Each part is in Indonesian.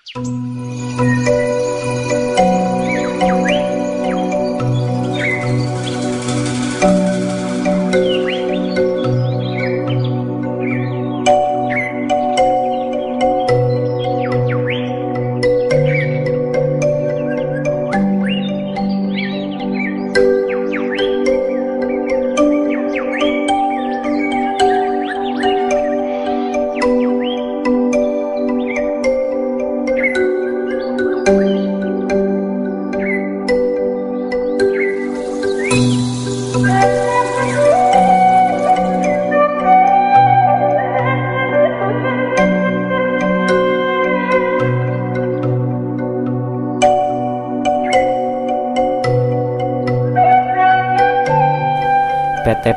PT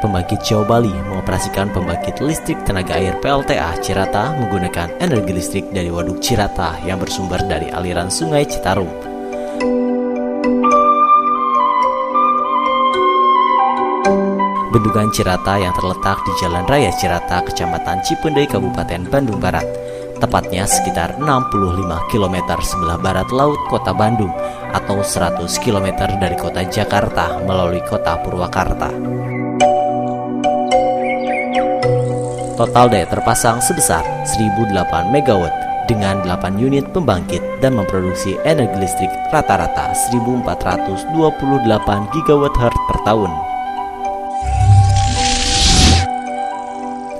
Pembangkit Jawa Bali mengoperasikan pembangkit listrik tenaga air PLTA Cirata menggunakan energi listrik dari Waduk Cirata yang bersumber dari aliran Sungai Citarum. Bendungan Cirata yang terletak di Jalan Raya Cirata, Kecamatan Cipendei, Kabupaten Bandung Barat, tepatnya sekitar 65 km sebelah barat laut Kota Bandung atau 100 km dari Kota Jakarta melalui Kota Purwakarta. Total daya terpasang sebesar 1008 MW dengan 8 unit pembangkit dan memproduksi energi listrik rata-rata 1428 GWh per tahun.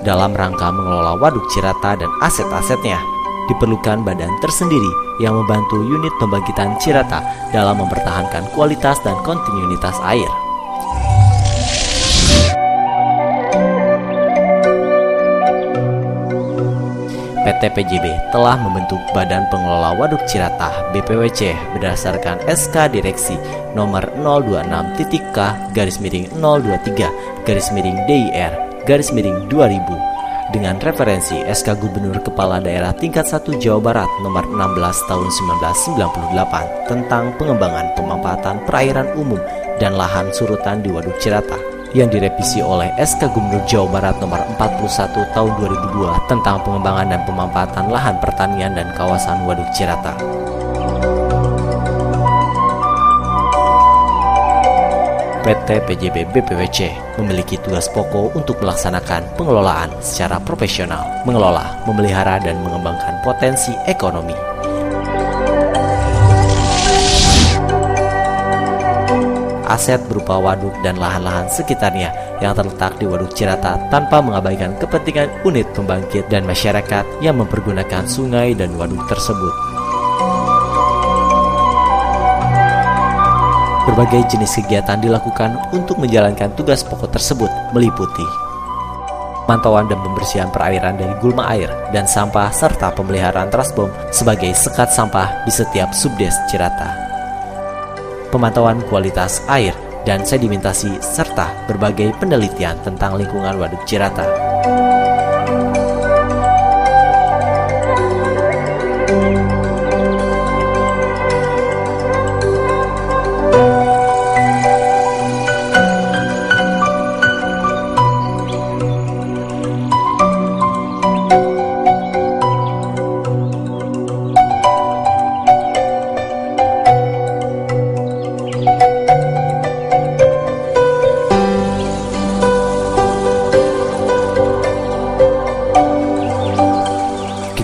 Dalam rangka mengelola Waduk Cirata dan aset-asetnya, diperlukan badan tersendiri yang membantu unit pembangkitan Cirata dalam mempertahankan kualitas dan kontinuitas air. PT PJB telah membentuk Badan Pengelola Waduk Cirata BPWC berdasarkan SK Direksi nomor 026-K/Miring-2003-DIR/2000 dengan referensi SK Gubernur Kepala Daerah Tingkat 1 Jawa Barat nomor 16 tahun 1998 tentang pengembangan pemanfaatan perairan umum dan lahan surutan di Waduk Cirata, yang direvisi oleh SK Gubernur Jawa Barat nomor 41 tahun 2002 tentang pengembangan dan pemanfaatan lahan pertanian dan kawasan Waduk Cirata. PT PJB BPWC memiliki tugas pokok untuk melaksanakan pengelolaan secara profesional, mengelola, memelihara, dan mengembangkan potensi ekonomi. Aset berupa waduk dan lahan-lahan sekitarnya yang terletak di Waduk Cirata tanpa mengabaikan kepentingan unit pembangkit dan masyarakat yang mempergunakan sungai dan waduk tersebut. Berbagai jenis kegiatan dilakukan untuk menjalankan tugas pokok tersebut meliputi pemantauan dan pembersihan perairan dari gulma air dan sampah serta pemeliharaan trasbom sebagai sekat sampah di setiap subdes Cirata, pemantauan kualitas air dan sedimentasi, serta berbagai penelitian tentang lingkungan Waduk Cirata.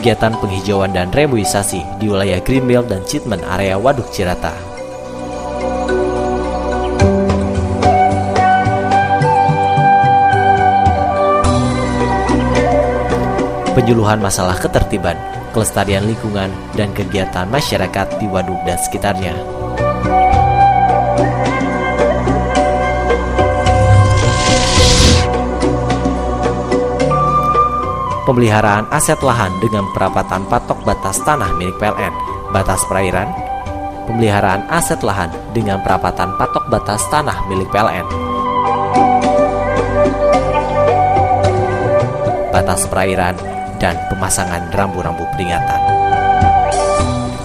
Kegiatan penghijauan dan reboisasi di wilayah Greenbelt dan Treatment area Waduk Cirata. Penyuluhan masalah ketertiban, kelestarian lingkungan, dan kegiatan masyarakat di waduk dan sekitarnya. Pemeliharaan aset lahan dengan perapatan patok batas tanah milik PLN, batas perairan. Pemeliharaan aset lahan dengan perapatan patok batas tanah milik PLN, batas perairan, dan pemasangan rambu-rambu peringatan.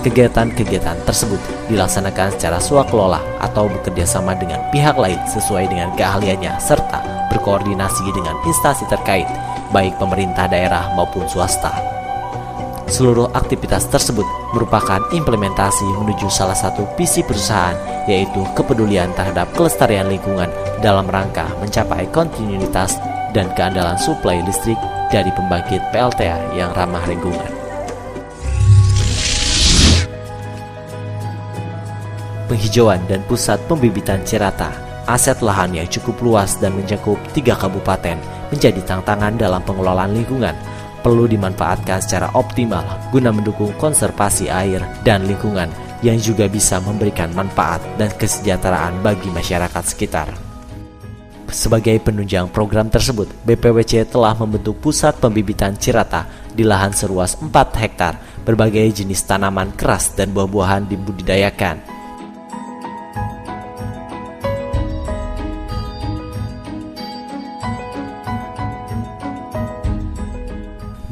Kegiatan-kegiatan tersebut dilaksanakan secara swakelola atau bekerjasama dengan pihak lain sesuai dengan keahliannya serta berkoordinasi dengan instansi terkait, baik pemerintah daerah maupun swasta. Seluruh aktivitas tersebut merupakan implementasi menuju salah satu visi perusahaan, yaitu kepedulian terhadap kelestarian lingkungan dalam rangka mencapai kontinuitas dan keandalan suplai listrik dari pembangkit PLTA yang ramah lingkungan. Penghijauan dan pusat pembibitan Cirata, aset lahan yang cukup luas dan mencakup 3 kabupaten, menjadi tantangan dalam pengelolaan lingkungan, perlu dimanfaatkan secara optimal guna mendukung konservasi air dan lingkungan yang juga bisa memberikan manfaat dan kesejahteraan bagi masyarakat sekitar. Sebagai penunjang program tersebut, BPWC telah membentuk pusat pembibitan Cirata di lahan seluas 4 hektar. Berbagai jenis tanaman keras dan buah-buahan dibudidayakan.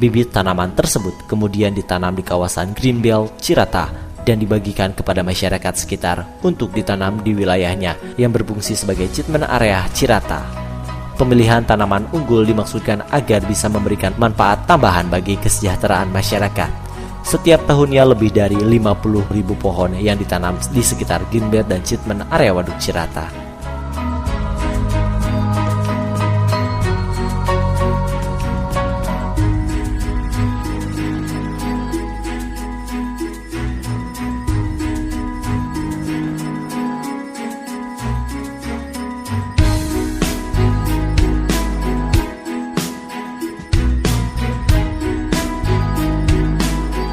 Bibit tanaman tersebut kemudian ditanam di kawasan Greenbelt Cirata dan dibagikan kepada masyarakat sekitar untuk ditanam di wilayahnya yang berfungsi sebagai treatment area Cirata. Pemilihan tanaman unggul dimaksudkan agar bisa memberikan manfaat tambahan bagi kesejahteraan masyarakat. Setiap tahunnya lebih dari 50.000 pohon yang ditanam di sekitar Greenbelt dan treatment area Waduk Cirata.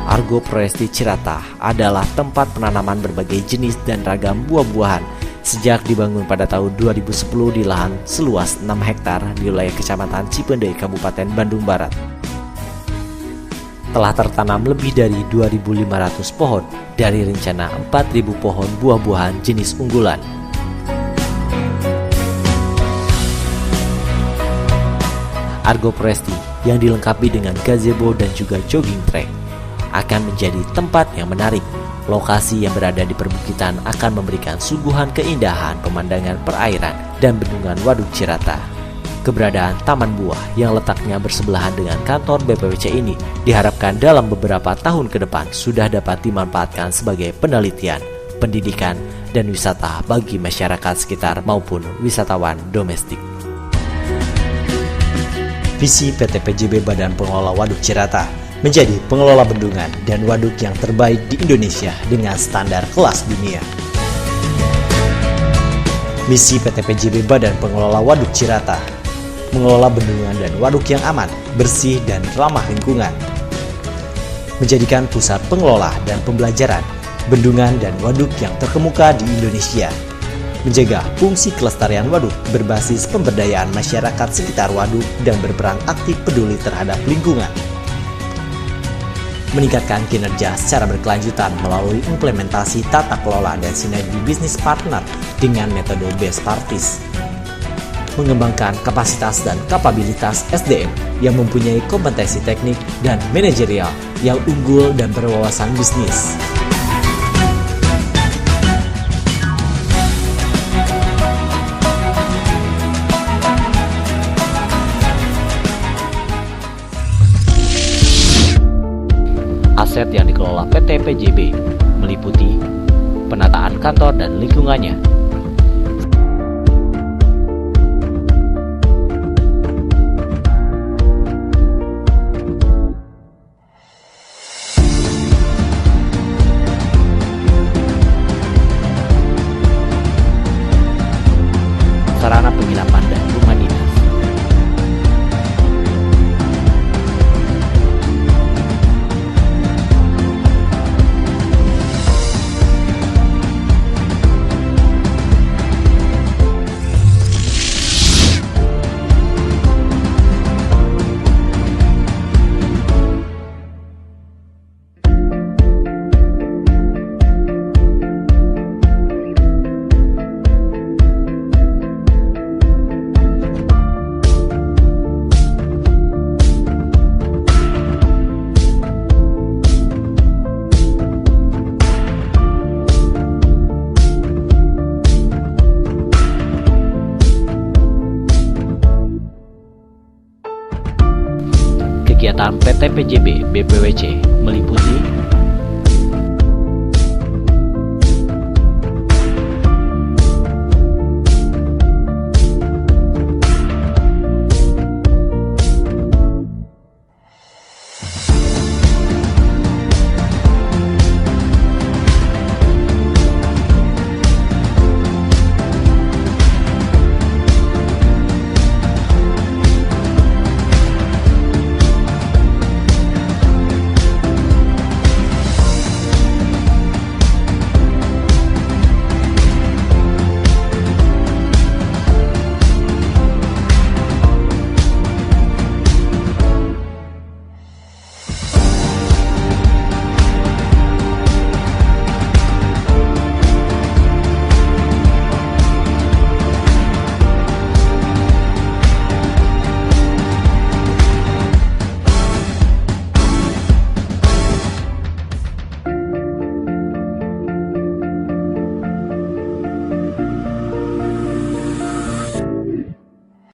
Agroforestry Cirata adalah tempat penanaman berbagai jenis dan ragam buah-buahan sejak dibangun pada tahun 2010 di lahan seluas 6 hektar di wilayah Kecamatan Cipendei, Kabupaten Bandung Barat. Telah tertanam lebih dari 2.500 pohon dari rencana 4.000 pohon buah-buahan jenis unggulan. Agroforestry yang dilengkapi dengan gazebo dan juga jogging track akan menjadi tempat yang menarik. Lokasi yang berada di perbukitan akan memberikan suguhan keindahan pemandangan perairan dan bendungan Waduk Cirata. Keberadaan taman buah yang letaknya bersebelahan dengan kantor BPWC ini diharapkan dalam beberapa tahun ke depan sudah dapat dimanfaatkan sebagai penelitian, pendidikan, dan wisata bagi masyarakat sekitar maupun wisatawan domestik. Visi PT PJB Badan Pengelola Waduk Cirata menjadi pengelola bendungan dan waduk yang terbaik di Indonesia dengan standar kelas dunia. Misi PT PJB Badan Pengelola Waduk Cirata, mengelola bendungan dan waduk yang aman, bersih, dan ramah lingkungan. Menjadikan pusat pengelola dan pembelajaran bendungan dan waduk yang terkemuka di Indonesia. Menjaga fungsi kelestarian waduk berbasis pemberdayaan masyarakat sekitar waduk dan berperan aktif peduli terhadap lingkungan. Meningkatkan kinerja secara berkelanjutan melalui implementasi tata kelola dan sinergi bisnis partner dengan metode best practice. Mengembangkan kapasitas dan kapabilitas SDM yang mempunyai kompetensi teknik dan manajerial yang unggul dan berwawasan bisnis. Aset yang dikelola PT PJB meliputi penataan kantor dan lingkungannya, sarana penginapan dan rumah dinas, kegiatan PT PJB BPWC meliputi